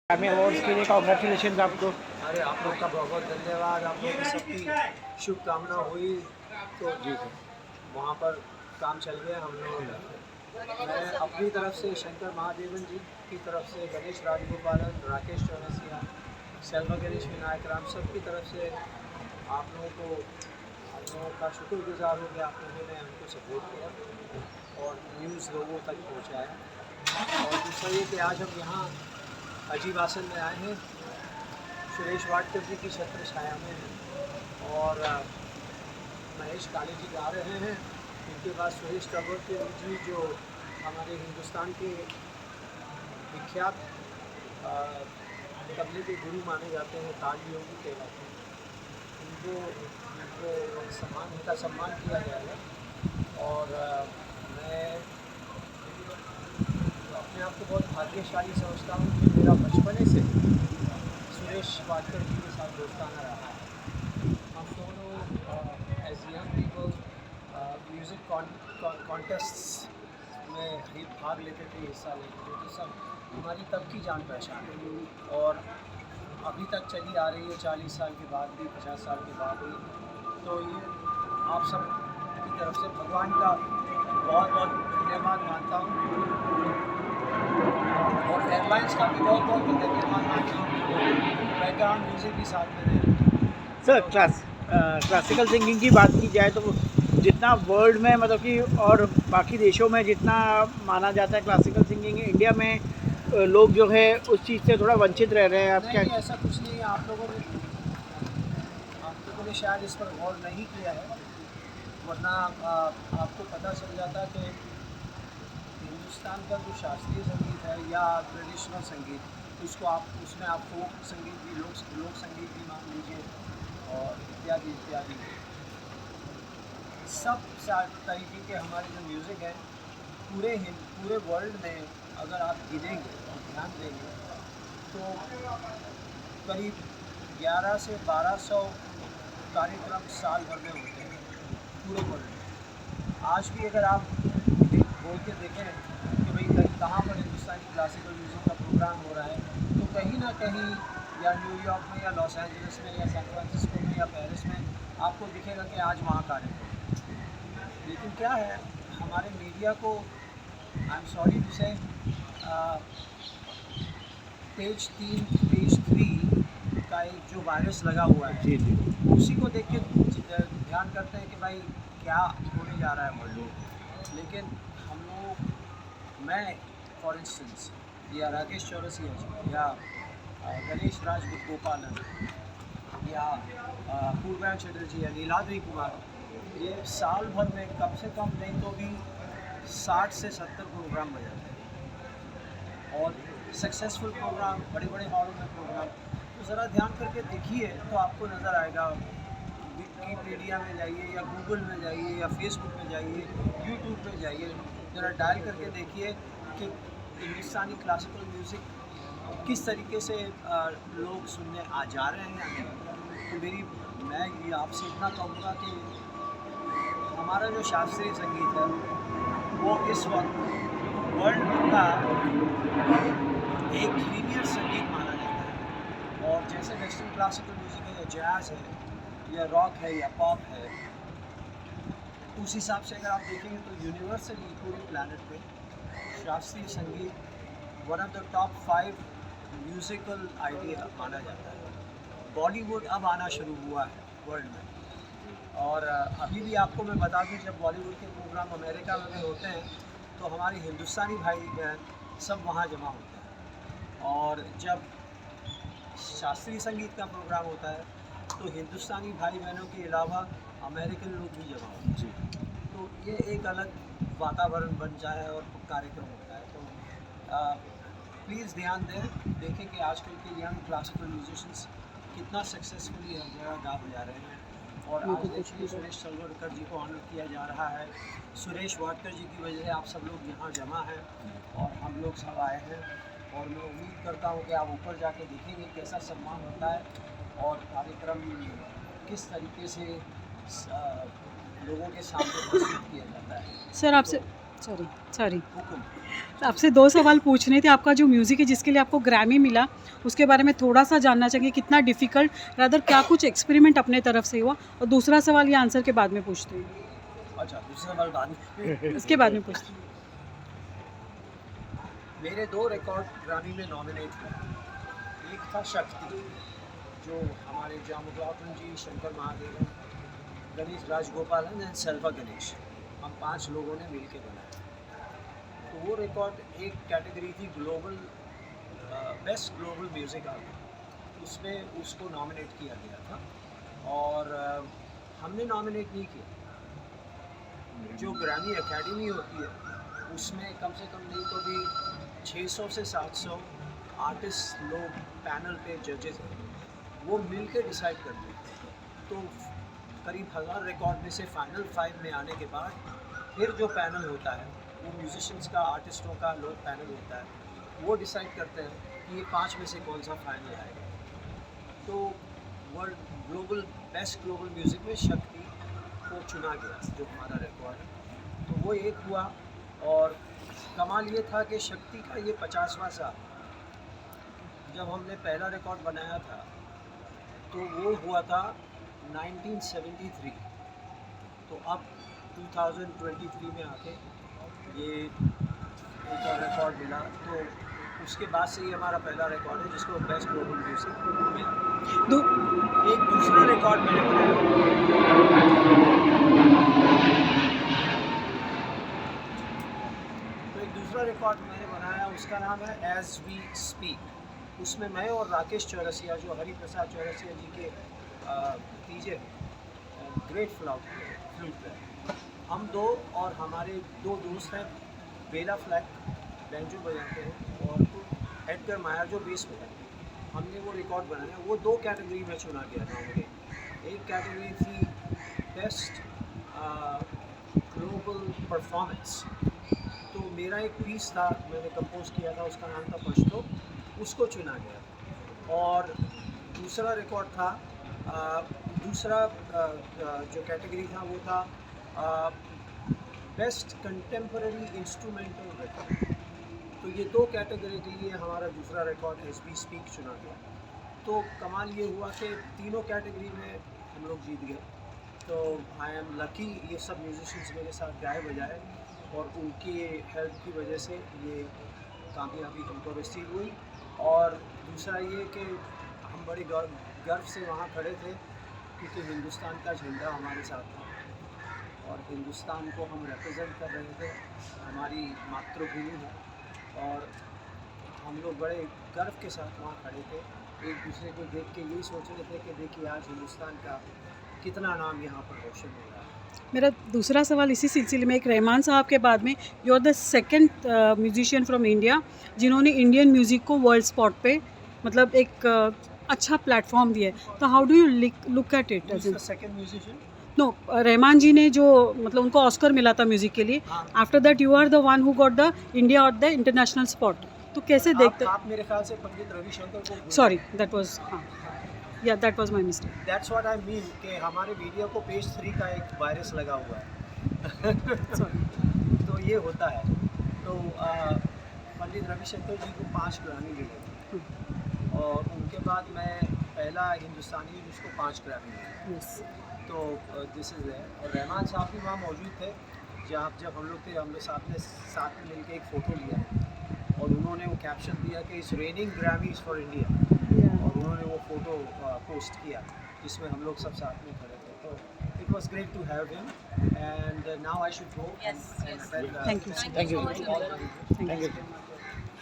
Grammy awards के लिए congratulation आपको। अरे आप लोग का बहुत बहुत धन्यवाद। आप लोग की सबकी शुभकामना हुई तो जी सर। वहाँ पर काम चल गया हम लोगों का। मैं अपनी तरफ से शंकर महादेवन जी की तरफ से, गणेश राजगोपालन, राकेश चौरसिया, सेल्वा गणेश विनायक राम, सब की तरफ से आप लोगों का शुक्रगुजार हो गया। आप लोगों ने हमको सपोर्ट किया और न्यूज़ लोगों तक पहुँचाया। और दूसरा ये कि आज हम यहाँ अजीब आसन में आए हैं, सुरेश वाडकर जी की छत्र छाया में हैं और महेश काले जी गा रहे हैं। इनके बाद सुरेश तंवर जी जो हमारे हिंदुस्तान के विख्यात तबले के गुरु माने जाते हैं, ताज योगी कहलाते हैं। उनका सम्मान किया जाएगा। और मैं अपने आप को बहुत भाग्यशाली समझता हूँ कि मेरा बचपने से सुरेश वाडकर जी के साथ दोस्ताना रहा है। हम दोनों एज यंग पीपल म्यूज़िक कॉन्टेस्ट्स में भी भाग लेते थे, हिस्सा लेते थे। तो सब हमारी तब की जान पहचान है और अभी तक चली आ रही है, 40 साल के बाद भी, 50 साल के बाद भी। तो ये आप सब की तरफ से भगवान का बहुत बहुत धन्यवाद मानता हूँ और एयरलाइंस का भी बहुत बहुत धन्यवाद मानता हूँ। बैकग्राउंड म्यूज़िक भी साथ में दे। सर क्लासिकल सिंगिंग की बात की जाए तो जितना वर्ल्ड में मतलब कि और बाकी देशों में जितना माना जाता है क्लासिकल सिंगिंग, इंडिया में लोग जो है उस चीज़ से थोड़ा वंचित रह रहे हैं। आप क्या? नहीं, ऐसा कुछ नहीं है। आप लोगों ने शायद इस पर गौर नहीं किया है, वरना आपको पता चल जाता कि हिंदुस्तान का जो शास्त्रीय संगीत है या ट्रेडिशनल संगीत, उसमें आप फोक संगीत भी, लोक संगीत भी मान लीजिए और इत्यादि इत्यादि सब तरीके के हमारे जो म्यूज़िक है पूरे वर्ल्ड में अगर आप गिनेंगे और ध्यान देंगे तो करीब 11 से 1200 कार्यक्रम साल भर में होते हैं पूरे वर्ल्ड में। आज भी अगर आप बोल के देखें कि भाई कहाँ पर हिंदुस्तानी क्लासिकल म्यूज़िक का प्रोग्राम हो रहा है, तो कहीं ना कहीं या न्यूयॉर्क में या लॉस एंजलिस में या सैन फ्रांसिस्को में या पेरिस में आपको दिखेगा कि आज वहाँ कार्यक्रम। लेकिन क्या है, हमारे मीडिया को आई एम सॉरी टू से पेज 3 का एक जो वायरस लगा हुआ है, जी जी। उसी को देख के ध्यान करते हैं कि भाई क्या होने जा रहा है वर्ल्ड में। लेकिन हम लोग, मैं फॉर इंस्टेंस या राकेश चौरसिया जी या गणेश राजगोपालन या पूर्वा चटर्जी या नीलाद्री कुमार, ये साल भर में कम से कम नहीं तो भी 60 से 70 प्रोग्राम बजाते हैं और सक्सेसफुल प्रोग्राम, बड़े बड़े हॉलों में प्रोग्राम। तो ज़रा ध्यान करके देखिए तो आपको नज़र आएगा। विकीपीडिया में जाइए या गूगल में जाइए या फेसबुक में जाइए, यूट्यूब पे जाइए, ज़रा डायल करके देखिए कि हिंदुस्तानी क्लासिकल म्यूज़िक किस तरीके से लोग सुनने आ जा रहे हैं या नहीं। तो मैं ये आपसे इतना कहूँगा कि हमारा जो शास्त्रीय संगीत है वो इस वक्त वर्ल्ड का एक लीनियर संगीत माना जाता है। और जैसे वेस्टर्न क्लासिकल म्यूज़िक है या जैज़ है या रॉक है या पॉप है, उस हिसाब से अगर आप देखेंगे तो यूनिवर्सली पूरे प्लानट पे शास्त्रीय संगीत one of the top 5 musical idea माना जाता है। बॉलीवुड अब आना शुरू हुआ है वर्ल्ड में। और अभी भी आपको मैं बता दूं, जब बॉलीवुड के प्रोग्राम अमेरिका में होते हैं तो हमारे हिंदुस्तानी भाई बहन सब वहाँ जमा होते हैं। और जब शास्त्रीय संगीत का प्रोग्राम होता है तो हिंदुस्तानी भाई बहनों के अलावा अमेरिकन लोग भी जमा होते हैं जी। तो ये एक अलग वातावरण बन जाए और कार्यक्रम होता है। तो प्लीज़ ध्यान देखें कि आजकल के यंग क्लासिकल म्यूजिशियंस कितना सक्सेसफुली हर जगह गा बजा रहे हैं। और आज देखिए सुरेश तंवर जी को ऑनर किया जा रहा है। सुरेश वाडकर जी की वजह से आप सब लोग यहाँ जमा हैं और हम लोग सब आए हैं। और मैं उम्मीद करता हूँ कि आप ऊपर जाके देखेंगे कैसा सम्मान होता है और कार्यक्रम किस तरीके से लोगों के सामने प्रस्तुत किया जाता है। सर आपसे सॉरी हुकुम। आपसे 2 सवाल पूछने थे। आपका जो म्यूज़िक है जिसके लिए आपको ग्रैमी मिला, उसके बारे में थोड़ा-सा जानना चाहेंगे, कितना डिफ़िकल्ट रादर क्या कुछ एक्सपेरिमेंट अपने तरफ से हुआ? और दूसरा सवाल ये आंसर के बाद में पूछते हैं। अच्छा, दूसरा सवाल बाद में। इसके बाद में पूछते हैं। मेरे 2 रिकॉर्ड ग्रामी में नॉमिनेट हुए। एक था शक्ति, जो हमारे जामुग्लापन जी, शंकर महादेवन, गणेश राजगोपालन एंड सेल्वा गणेश, हम 5 लोगों ने मिल के बनाया। तो वो रिकॉर्ड एक कैटेगरी थी global, best global music album, उसमें उसको नॉमिनेट किया गया था और हमने नॉमिनेट नहीं किया। जो ग्रामी एकेडमी होती है उसमें कम से कम नहीं तो भी 600 से 700 आर्टिस्ट लोग पैनल पे जजेस हैं, वो मिल के डिसाइड करते हैं। तो करीब 1000 रिकॉर्ड में से फाइनल 5 में आने के बाद फिर जो पैनल होता है वो म्यूजिशियंस का, आर्टिस्टों का लोग पैनल होता है, वो डिसाइड करते हैं कि ये 5 में से कौन सा फाइनल आएगा। तो world global best global music में शक्ति को चुना गया, जो हमारा रिकॉर्ड है। तो वो एक हुआ और कमाल ये था कि शक्ति का ये 50वां साल, जब हमने पहला रिकॉर्ड बनाया था तो वो हुआ था 1973। तो अब 2023 में आके ये एक रिकॉर्ड मिला, तो उसके बाद से ये हमारा पहला रिकॉर्ड है जिसको बेस्ट ग्लोबल म्यूज़िक मिला। दू एक दूसरा रिकॉर्ड मैंने बनाया, तो एक दूसरा रिकॉर्ड मैंने बनाया, उसका नाम है एज वी स्पीक। उसमें मैं और राकेश चौरसिया, जो हरि प्रसाद चौरसिया जी के भतीजे, ग्रेट फ्लूट प्लेयर, हम दो और हमारे 2 दोस्त हैं, बेला फ्लैक बैंजो बजाते हैं और एडगर मायर जो बेस बजाते हैं। हमने वो रिकॉर्ड बनाया, वो 2 कैटेगरी में चुना गया था मुझे। एक कैटेगरी थी बेस्ट ग्लोबल परफॉर्मेंस, तो मेरा एक पीस था, मैंने कंपोज किया था, उसका नाम था पश्तो, उसको चुना गया। और दूसरा रिकॉर्ड था, जो कैटेगरी था वो था बेस्ट कंटेम्पररी इंस्ट्रूमेंटल रिकॉर्ड। तो ये 2 कैटेगरी के लिए हमारा दूसरा रिकॉर्ड एज वी स्पीक चुना गया। तो कमाल ये हुआ कि तीनों कैटेगरी में हम लोग जीत गए। तो आई एम लकी, ये सब म्यूजिशियंस मेरे साथ गाए बजाए और उनकी हेल्प की वजह से ये कामयाबी हमको रिसीव हुई। और दूसरा ये कि हम बड़े गर्व से वहाँ खड़े थे क्योंकि हिंदुस्तान का झंडा हमारे साथ था और हिंदुस्तान को हम रिप्रेजेंट कर रहे थे, हमारी मातृभूमि है और हम लोग बड़े गर्व के साथ वहाँ खड़े थे, एक दूसरे को देख के यही सोच रहे थे कि देखिए आज हिंदुस्तान का कितना नाम यहाँ पर रोशन हो रहा है। मेरा दूसरा सवाल इसी सिलसिले में, एक रहमान साहब के बाद में you are the second musician from India जिन्होंने इंडियन म्यूज़िक को वर्ल्ड स्पॉट पे मतलब एक अच्छा प्लेटफॉर्म दिया है। तो how do you look at it as second musician? No, Rahman ji ने जो मतलब उनको ऑस्कर मिला था म्यूज़िक के लिए, after that you are the one who got the India और द इंटरनेशनल स्पॉट। तो कैसे देखते? आप मेरे ख्याल से पंडित रविशंकर को, सॉरी दैट वाज, हाँ या that was my mistake. That's what I mean कि हमारे वीडियो को पेज 3 का एक वायरस लगा हुआ है। तो ये होता है। तो पंडित रविशंकर जी को 5 ग्रामी मिले और उनके बाद मैं पहला हिंदुस्तानी जिसको 5 ग्रामी मिले। यस, तो दिस इज़ है। और रहमान साहब भी वहाँ मौजूद थे जब हम लोग थे, हम लोग साथ में मिलकर एक फ़ोटो लिया और उन्होंने वो कैप्शन दिया कि इस रेनिंग ग्रामीज फॉर इंडिया, और उन्होंने वो फ़ोटो पोस्ट किया जिसमें हम लोग सब साथ में खड़े थे। तो it was great to have him and now I should go. Thank you. Thank you.